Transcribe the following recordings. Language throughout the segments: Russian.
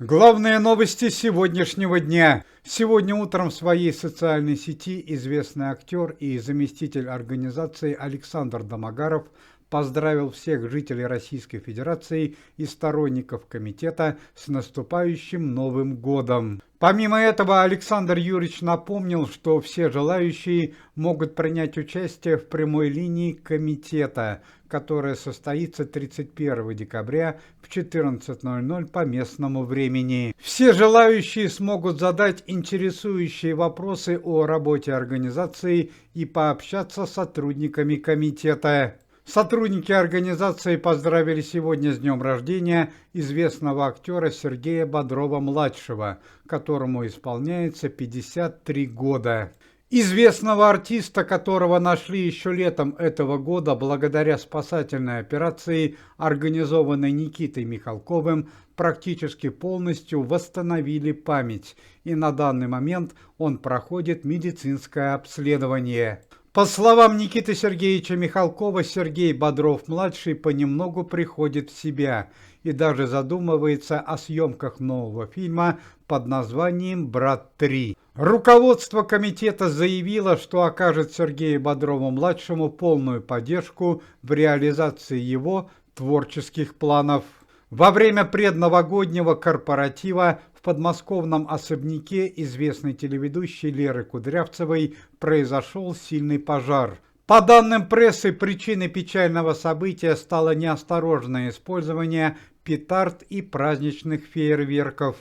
Главные новости сегодняшнего дня. Сегодня утром в своей социальной сети известный актер и заместитель организации Александр Домогаров поздравил всех жителей Российской Федерации и сторонников комитета с наступающим Новым годом. Помимо этого, Александр Юрьевич напомнил, что все желающие могут принять участие в прямой линии комитета, которая состоится 31 декабря в 14:00 по местному времени. Все желающие смогут задать интересующие вопросы о работе организации и пообщаться с сотрудниками комитета. Сотрудники организации поздравили сегодня с днем рождения известного актера Сергея Бодрова-младшего, которому исполняется 53 года. Известного артиста, которого нашли еще летом этого года благодаря спасательной операции, организованной Никитой Михалковым, практически полностью восстановили память, и на данный момент он проходит медицинское обследование. По словам Никиты Сергеевича Михалкова, Сергей Бодров-младший понемногу приходит в себя и даже задумывается о съемках нового фильма под названием «Брат 3». Руководство комитета заявило, что окажет Сергею Бодрову-младшему полную поддержку в реализации его творческих планов. Во время предновогоднего корпоратива в подмосковном особняке известной телеведущей Леры Кудрявцевой произошел сильный пожар. По данным прессы, причиной печального события стало неосторожное использование петард и праздничных фейерверков.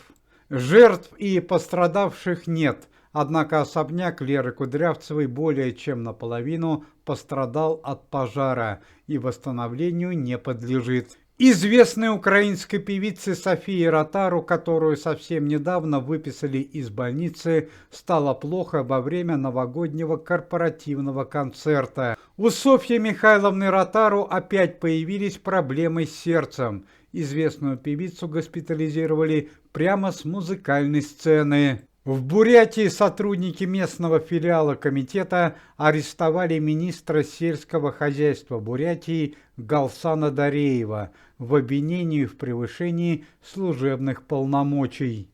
Жертв и пострадавших нет, однако особняк Леры Кудрявцевой более чем наполовину пострадал от пожара и восстановлению не подлежит. Известной украинской певице Софии Ротару, которую совсем недавно выписали из больницы, стало плохо во время новогоднего корпоративного концерта. У Софьи Михайловны Ротару опять появились проблемы с сердцем. Известную певицу госпитализировали прямо с музыкальной сцены. В Бурятии сотрудники местного филиала комитета арестовали министра сельского хозяйства Бурятии Галсана Дареева в обвинении в превышении служебных полномочий.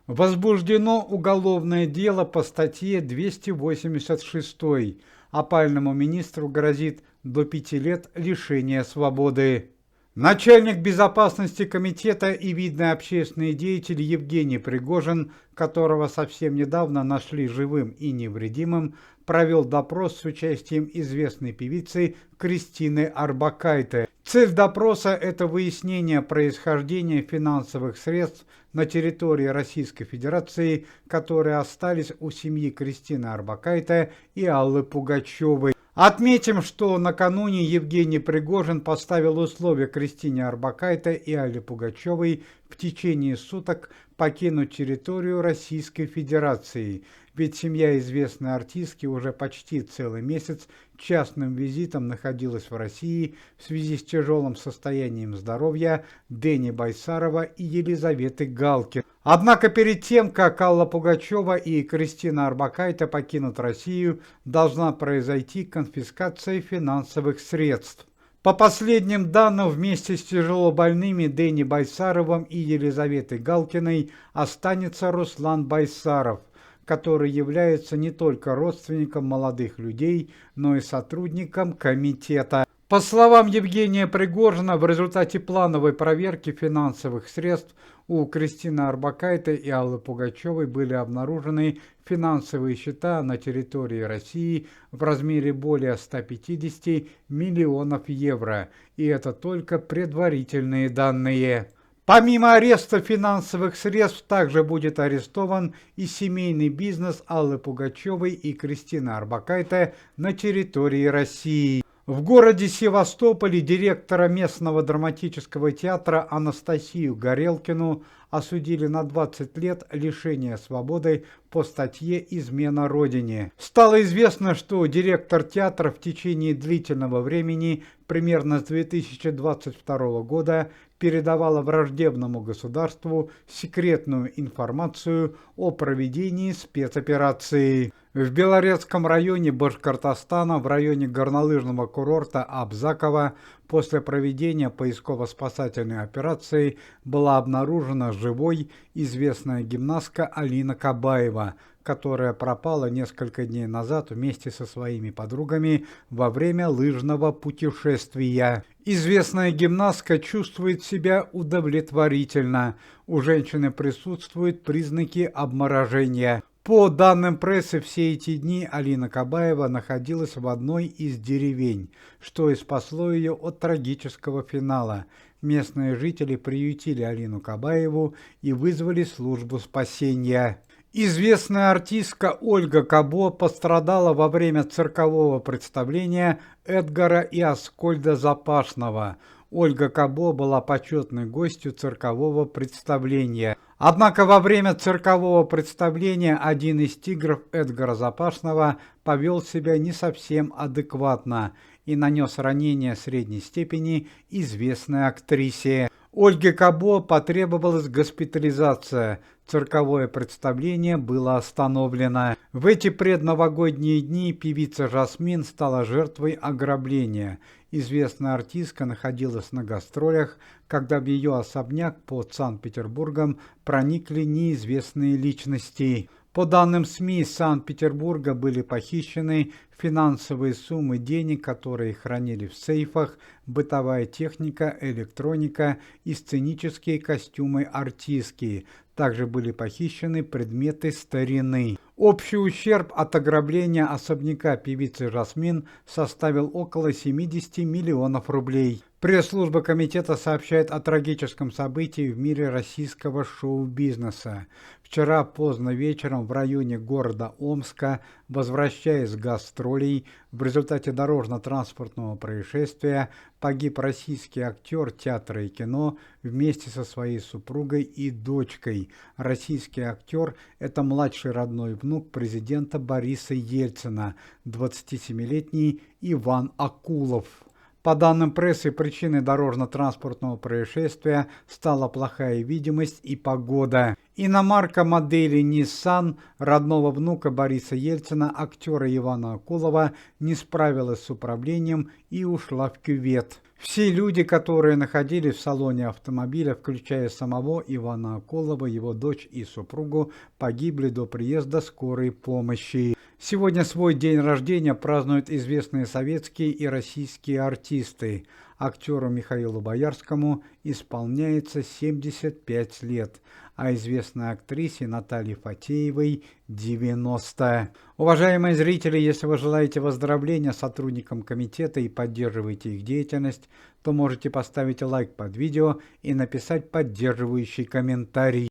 Возбуждено уголовное дело по статье 286. Опальному министру грозит до 5 лет лишения свободы. Начальник безопасности комитета и видный общественный деятель Евгений Пригожин, которого совсем недавно нашли живым и невредимым, провел допрос с участием известной певицы Кристины Орбакайте. Цель допроса – это выяснение происхождения финансовых средств на территории Российской Федерации, которые остались у семьи Кристины Орбакайте и Аллы Пугачевой. Отметим, что накануне Евгений Пригожин поставил условие Кристине Орбакайте и Алле Пугачевой в течение суток покинуть территорию Российской Федерации, ведь семья известной артистки уже почти целый месяц частным визитом находилась в России в связи с тяжелым состоянием здоровья Дэни Байсарова и Елизаветы Галкин. Однако перед тем, как Алла Пугачева и Кристина Орбакайте покинут Россию, должна произойти конфискация финансовых средств. По последним данным, вместе с тяжело больными Дэни Байсаровым и Елизаветой Галкиной останется Руслан Байсаров, который является не только родственником молодых людей, но и сотрудником комитета. По словам Евгения Пригожина, в результате плановой проверки финансовых средств у Кристины Орбакайте и Аллы Пугачевой были обнаружены финансовые счета на территории России в размере более 150 миллионов евро, и это только предварительные данные. Помимо ареста финансовых средств, также будет арестован и семейный бизнес Аллы Пугачевой и Кристины Орбакайте на территории России. В городе Севастополе директора местного драматического театра Анастасию Горелкину осудили на 20 лет лишения свободы по статье «Измена Родине». Стало известно, что директор театра в течение длительного времени, примерно с 2022 года, передавала враждебному государству секретную информацию о проведении спецоперации. В Белорецком районе Башкортостана, в районе горнолыжного курорта Абзаково, после проведения поисково-спасательной операции была обнаружена живой известная гимнастка Алина Кабаева, которая пропала несколько дней назад вместе со своими подругами во время лыжного путешествия. Известная гимнастка чувствует себя удовлетворительно. У женщины присутствуют признаки обморожения. По данным прессы, все эти дни Алина Кабаева находилась в одной из деревень, что и спасло ее от трагического финала. Местные жители приютили Алину Кабаеву и вызвали службу спасения. Известная артистка Ольга Кабо пострадала во время циркового представления Эдгара и Аскольда Запашного. Ольга Кабо была почетной гостью циркового представления. Однако во время циркового представления один из тигров Эдгара Запашного повел себя не совсем адекватно и нанес ранение средней степени известной актрисе. Ольге Кабо потребовалась госпитализация. Цирковое представление было остановлено. В эти предновогодние дни певица Жасмин стала жертвой ограбления. Известная артистка находилась на гастролях, когда в ее особняк под Санкт-Петербургом проникли неизвестные личности. По данным СМИ, из Санкт-Петербурга были похищены финансовые суммы денег, которые хранили в сейфах, бытовая техника, электроника и сценические костюмы артистки. Также были похищены предметы старины. Общий ущерб от ограбления особняка певицы Жасмин составил около 70 миллионов рублей. Пресс-служба комитета сообщает о трагическом событии в мире российского шоу-бизнеса. Вчера поздно вечером в районе города Омска, возвращаясь с гастролей, в результате дорожно-транспортного происшествия погиб российский актер театра и кино вместе со своей супругой и дочкой. Российский актер – это младший родной внук президента Бориса Ельцина, 27-летний Иван Акулов. По данным прессы, причиной дорожно-транспортного происшествия стала плохая видимость и погода. Иномарка модели Nissan родного внука Бориса Ельцина, актера Ивана Акулова, не справилась с управлением и ушла в кювет. Все люди, которые находились в салоне автомобиля, включая самого Ивана Акулова, его дочь и супругу, погибли до приезда скорой помощи. Сегодня свой день рождения празднуют известные советские и российские артисты. Актеру Михаилу Боярскому исполняется 75 лет, а известной актрисе Наталье Фатеевой 90. Уважаемые зрители, если вы желаете выздоровления сотрудникам комитета и поддерживаете их деятельность, то можете поставить лайк под видео и написать поддерживающий комментарий.